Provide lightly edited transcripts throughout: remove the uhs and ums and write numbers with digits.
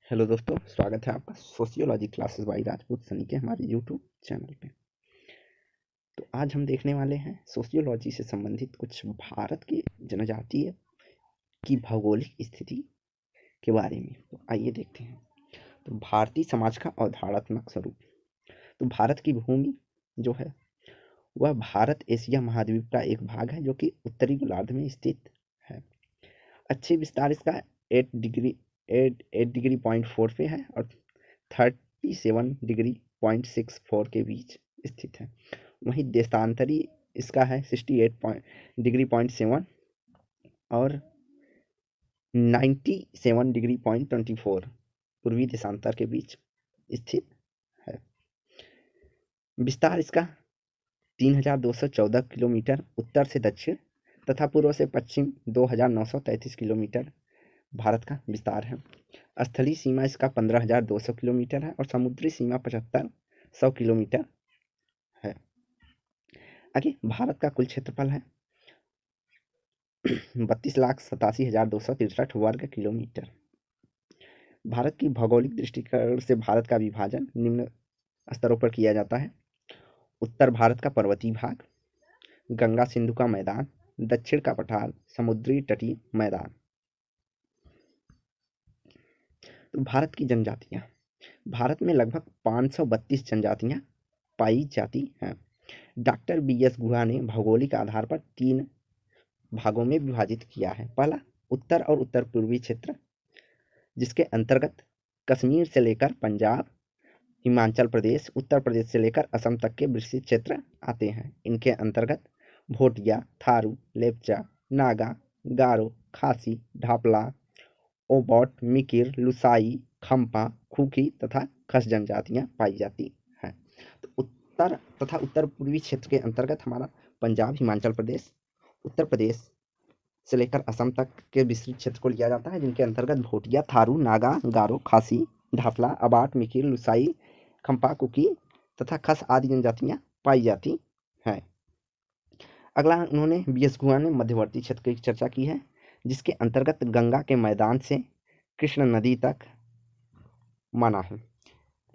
Hello दोस्तों, स्वागत है आपका sociology classes by Rajput Sunny के हमारे यूट्यूब चैनल पे। तो आज हम देखने वाले हैं सोशियोलॉजी से संबंधित कुछ भारत के जनजातीय की भौगोलिक स्थिति के बारे में। तो आइए देखते हैं। तो भारतीय समाज का अवधारणात्मक स्वरूप। तो भारत की भूमि जो है वह भारत एशिया महाद्वीप का एक भाग है जो कि उत्तरी गोलार्ध में स्थित है। अच्छी विस्तार इसका 8 डिग्री 4 पे है और 37 डिग्री 64 के बीच स्थित है। वहीं देशांतरी इसका है 68 डिग्री 7 और 97 डिग्री 24 पूर्वी देशांतर के बीच स्थित है। विस्तार इसका 3214 किलोमीटर उत्तर से दक्षिण तथा पूर्व से पश्चिम 2933 किलोमीटर भारत का विस्तार है। स्थलीय सीमा इसका 15,200 किलोमीटर है और समुद्री सीमा 7500 किलोमीटर है। आगे भारत का कुल क्षेत्रफल है 32,87,263 वर्ग किलोमीटर। भारत की भौगोलिक दृष्टिकोण से भारत का विभाजन निम्न स्तरों पर किया जाता है। उत्तर भारत का पर्वतीय भाग, गंगा सिंधु का मैदान, दक्षिण का पठार, समुद्री तटीय मैदान। तो भारत की जनजातियां। भारत में लगभग 532 जनजातियां पाई जाती हैं। डॉक्टर BS गुहा ने भौगोलिक आधार पर 3 भागों में विभाजित किया है। पहला उत्तर और उत्तर पूर्वी क्षेत्र, जिसके अंतर्गत कश्मीर से लेकर पंजाब, हिमाचल प्रदेश, उत्तर प्रदेश से लेकर असम तक के विस्तृत क्षेत्र आते हैं। इनके अंतर्गत भोटिया, थारू, लेप्चा, नागा, गारो, खासी, ढापला, ओबॉट, मिकिर, लुसाई, खम्पा, खुकी तथा खस जनजातियां पाई जाती हैं। तो उत्तर तथा उत्तर पूर्वी क्षेत्र के अंतर्गत हमारा पंजाब, हिमाचल प्रदेश, उत्तर प्रदेश से लेकर असम तक के विस्तृत क्षेत्र को लिया जाता है, जिनके अंतर्गत भोटिया, थारू, नागा, गारो, खासी, ढाफला, अबाट, मिकिर, लुसाई, खम्पा, कुकी तथा खस आदि जनजातियां पाई जाती हैं। अगला उन्होंने BS गुहा ने मध्यवर्ती क्षेत्र की चर्चा की है, जिसके अंतर्गत गंगा के मैदान से कृष्ण नदी तक माना है।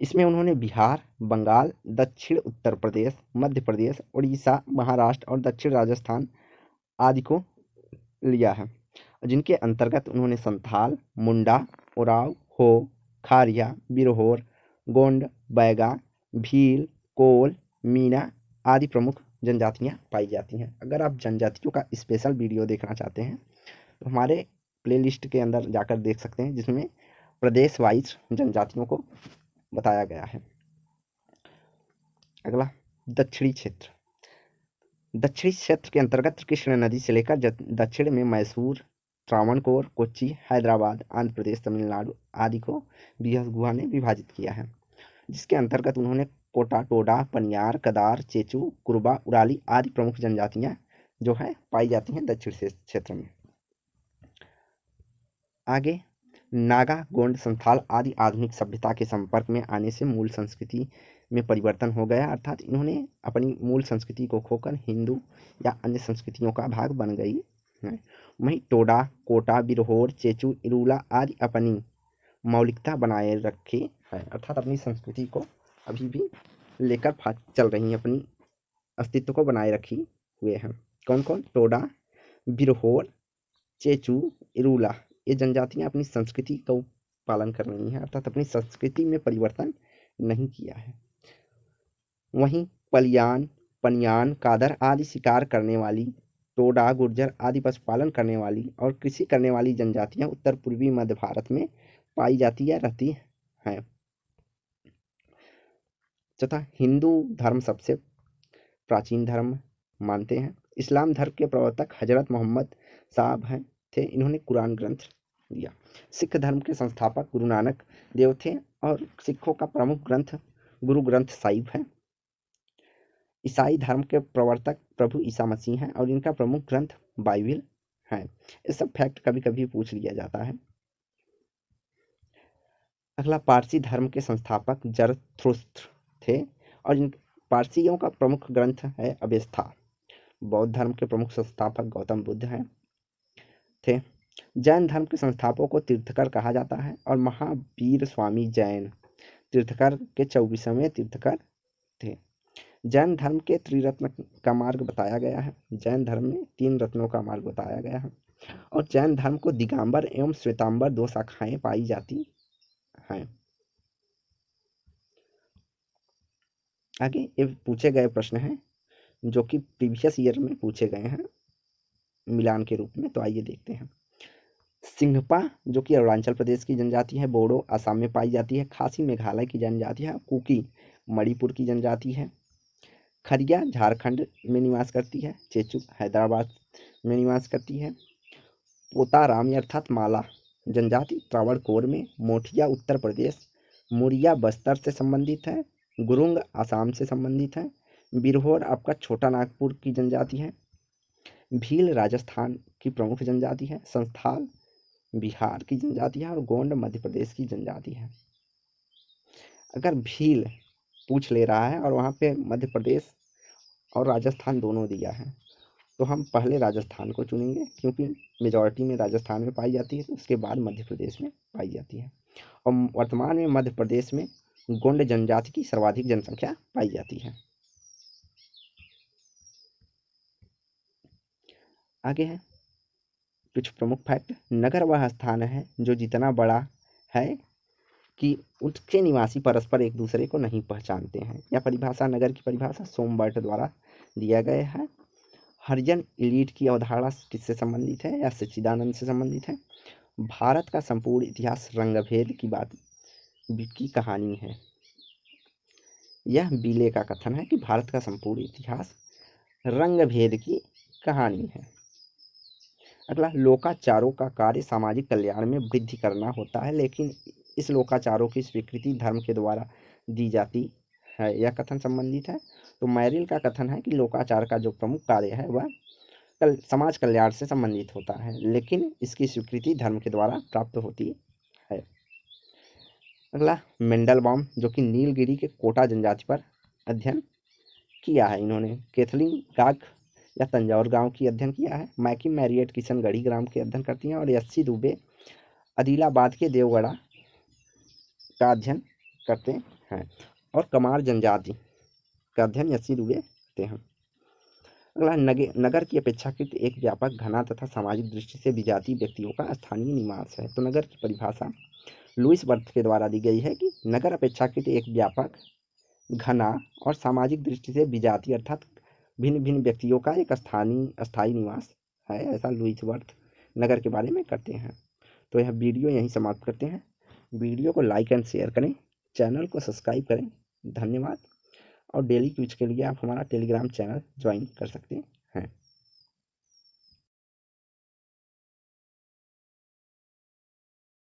इसमें उन्होंने बिहार, बंगाल, दक्षिण उत्तर प्रदेश, मध्य प्रदेश, उड़ीसा, महाराष्ट्र और दक्षिण राजस्थान आदि को लिया है, जिनके अंतर्गत उन्होंने संथाल, मुंडा, उराव, हो, खारिया, बिरहोर, गोंड, बैगा, भील, कोल, मीना आदि प्रमुख जनजातियां पाई जाती हैं। अगर आप जनजातियों का स्पेशल वीडियो देखना चाहते हैं तो हमारे प्लेलिस्ट के अंदर जाकर देख सकते हैं, जिसमें प्रदेश वाइज जनजातियों को बताया गया है। अगला दक्षिणी क्षेत्र। दक्षिणी क्षेत्र के अंतर्गत कृष्ण नदी से लेकर दक्षिण में मैसूर, त्रावणकोर, कोच्चि, हैदराबाद, आंध्र प्रदेश, तमिलनाडु आदि को BS गुहा ने विभाजित किया है, जिसके अंतर्गत उन्होंने कोटा, टोडा, पनियार, कदार, चेचू, कुरुबा, उराली आदि प्रमुख जनजातियां जो है पाई जाती हैं दक्षिण क्षेत्र में। आगे नागा, गोंड, संथाल आदि आधुनिक सभ्यता के संपर्क में आने से मूल संस्कृति में परिवर्तन हो गया, अर्थात इन्होंने अपनी मूल संस्कृति को खोकर हिंदू या अन्य संस्कृतियों का भाग बन गई है। वहीं टोडा, कोटा, बिरहोर, चेचू, इरूला आदि अपनी मौलिकता बनाए रखे है, अर्थात अपनी संस्कृति को अभी भी लेकर चल रही हैं, अपनी अस्तित्व को बनाए रखी हुए हैं। कौन कौन? टोडा, बिरहोर, चेचू, इरूला ये जनजातियां अपनी संस्कृति का पालन कर रही हैं, अर्थात अपनी संस्कृति में परिवर्तन नहीं किया है। वहीं पलियान, पनियान, कादर आदि शिकार करने वाली, टोडा, गुर्जर आदि पशुपालन करने वाली और कृषि करने वाली जनजातियां उत्तर पूर्वी मध्य भारत में पाई जाती या रहती हैं। तथा हिंदू धर्म सबसे प्राचीन धर्म मानते हैं। इस्लाम धर्म के प्रवर्तक हजरत मोहम्मद साहब थे, इन्होंने कुरान ग्रंथ दिया। सिख धर्म के संस्थापक गुरु नानक देव थे और सिखों का प्रमुख ग्रंथ गुरु ग्रंथ साहिब है। ईसाई धर्म के प्रवर्तक प्रभु ईसा मसीह हैं और इनका प्रमुख ग्रंथ बाइबिल है। ये सब फैक्ट कभी कभी पूछ लिया जाता है। अगला पारसी धर्म के संस्थापक जरथुस्त्र थे और इन पारसियों का प्रमुख ग्रंथ है अवेस्था। बौद्ध धर्म के प्रमुख संस्थापक गौतम बुद्ध हैं थे जैन धर्म के संस्थापकों को तीर्थकर कहा जाता है और महावीर स्वामी जैन तीर्थकर के 24वें तीर्थकर थे। जैन धर्म के त्रिरत्न का मार्ग बताया गया है। जैन धर्म में 3 रत्नों का मार्ग बताया गया है और जैन धर्म को दिगंबर एवं श्वेतांबर 2 शाखाएं पाई जाती हैं। आगे ये पूछे गए प्रश्न हैं जो कि प्रीवियस ईयर में पूछे गए हैं मिलान के रूप में। तो आइए देखते हैं। सिंघपा जो कि अरुणाचल प्रदेश की जनजाति है, बोडो असम में पाई जाती है, खासी मेघालय की जनजाति है, कुकी मणिपुर की जनजाति है, खरिया झारखंड में निवास करती है, चेचू हैदराबाद में निवास करती है, पोताराम अर्थात माला जनजाति त्रावणकोर में, मोठिया उत्तर प्रदेश, मुरिया बस्तर से संबंधित है, गुरुंग आसाम से संबंधित है, बिरहोर आपका छोटा नागपुर की जनजाति है, भील राजस्थान की प्रमुख जनजाति है, संस्थाल बिहार की जनजाति है और गोंड मध्य प्रदेश की जनजाति है। अगर भील पूछ ले रहा है और वहाँ पे मध्य प्रदेश और राजस्थान दोनों दिया है तो हम पहले राजस्थान को चुनेंगे क्योंकि मेजॉरिटी में राजस्थान में पाई जाती है, तो उसके बाद मध्य प्रदेश में पाई जाती है। और वर्तमान में मध्य प्रदेश में गोंड जनजाति की सर्वाधिक जनसंख्या पाई जाती है। आगे है कुछ प्रमुख फैक्ट। नगर वह स्थान है जो जितना बड़ा है कि उसके निवासी परस्पर एक दूसरे को नहीं पहचानते हैं। यह परिभाषा नगर की परिभाषा सोमबर्ट द्वारा दिया गया है। हरिजन एलीट की अवधारणा किससे संबंधित है? या सच्चिदानंद से संबंधित है। भारत का संपूर्ण इतिहास रंगभेद की कहानी है। यह बीले का कथन है कि भारत का संपूर्ण इतिहास रंगभेद की कहानी है। अगला, लोकाचारों का कार्य सामाजिक कल्याण में वृद्धि करना होता है, लेकिन इस लोकाचारों की स्वीकृति धर्म के द्वारा दी जाती है। यह कथन संबंधित है। तो मैरिल का कथन है कि लोकाचार का जो प्रमुख कार्य है वह समाज कल्याण से संबंधित होता है, लेकिन इसकी स्वीकृति धर्म के द्वारा प्राप्त होती है। अगला, मेंडलबॉम जो कि नीलगिरी के कोटा जनजाति पर अध्ययन किया है इन्होंने। कैथलीन गाग या तंजौर गांव की अध्ययन किया है। मैकी मैरियट किशनगढ़ी ग्राम के अध्ययन करती हैं और एस.सी. दुबे आदिलाबाद के देवगढ़ा का अध्ययन करते हैं और कमार जनजाति का अध्ययन एस.सी. दुबे करते हैं। अगला, नगर की अपेक्षाकृत एक व्यापक घना तथा सामाजिक दृष्टि से विजातीय व्यक्तियों का स्थानीय निवास है। तो नगर की परिभाषा लुईस वर्थ के द्वारा दी गई है कि नगर अपेक्षाकृत एक व्यापक घना और सामाजिक दृष्टि से विजातीय अर्थात भिन्न भिन्न व्यक्तियों का एक स्थायी निवास है। ऐसा लुईस वर्थ नगर के बारे में करते हैं। तो यह वीडियो यहीं समाप्त करते हैं। वीडियो को लाइक एंड शेयर करें, चैनल को सब्सक्राइब करें। धन्यवाद। और डेली क्विज के लिए आप हमारा टेलीग्राम चैनल ज्वाइन कर सकते हैं।